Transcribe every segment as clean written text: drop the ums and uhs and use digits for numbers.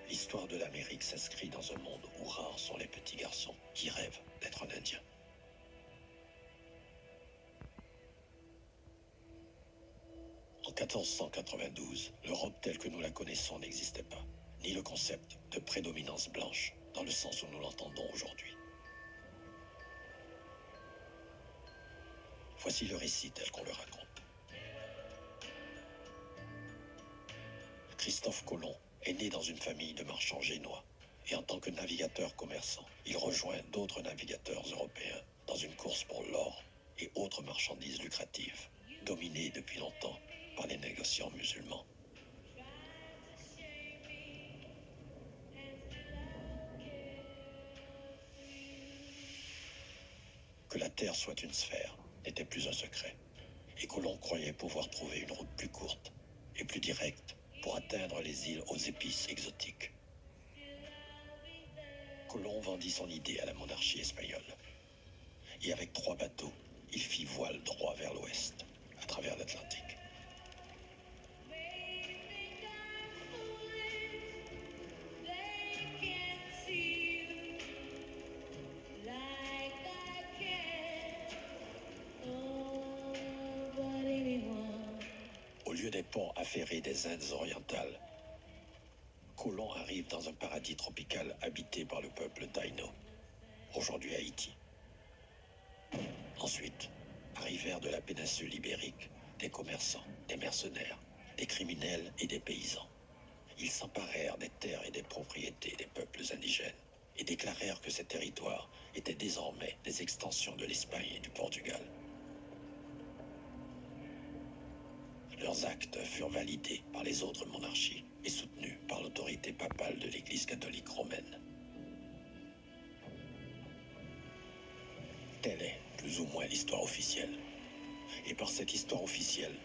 L'histoire de l'Amérique s'inscrit dans un monde où rares sont les petits garçons qui rêvent d'être un Indien. En 1492, l'Europe telle que nous la connaissons n'existait pas, ni le concept de prédominance blanche dans le sens où nous l'entendons aujourd'hui. Voici le récit tel qu'on le raconte. Christophe Colomb est né dans une famille de marchands génois et en tant que navigateur commerçant, il rejoint d'autres navigateurs européens dans une course pour l'or et autres marchandises lucratives, dominées depuis longtemps par les négociants musulmans. Que la Terre soit une sphère n'était plus un secret, et Colomb croyait pouvoir trouver une route plus courte et plus directe pour atteindre les îles aux épices exotiques. Colomb vendit son idée à la monarchie espagnole, et avec 3 bateaux, il fit voile droit vers l'ouest, à travers l'Atlantique. Au lieu des ponts affairés des Indes orientales, Colomb arrive dans un paradis tropical habité par le peuple taïno, aujourd'hui Haïti. Ensuite, arrivèrent de la péninsule ibérique des commerçants, des mercenaires, des criminels et des paysans. Ils s'emparèrent des terres et des propriétés des peuples indigènes et déclarèrent que ces territoires étaient désormais des extensions de l'Espagne et du Portugal. Leurs actes furent validés par les autres monarchies et soutenus par l'autorité papale de l'Église catholique romaine. Telle est plus ou moins l'histoire officielle. Et par cette histoire officielle,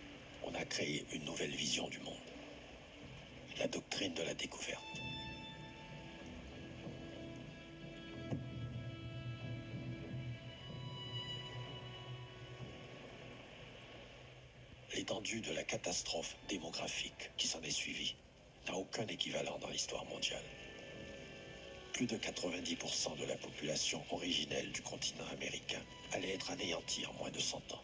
on a créé une nouvelle vision du monde. La doctrine de la découverte. L'étendue de la catastrophe démographique qui s'en est suivie n'a aucun équivalent dans l'histoire mondiale. Plus de 90% de la population originelle du continent américain allait être anéantie en moins de 100 ans.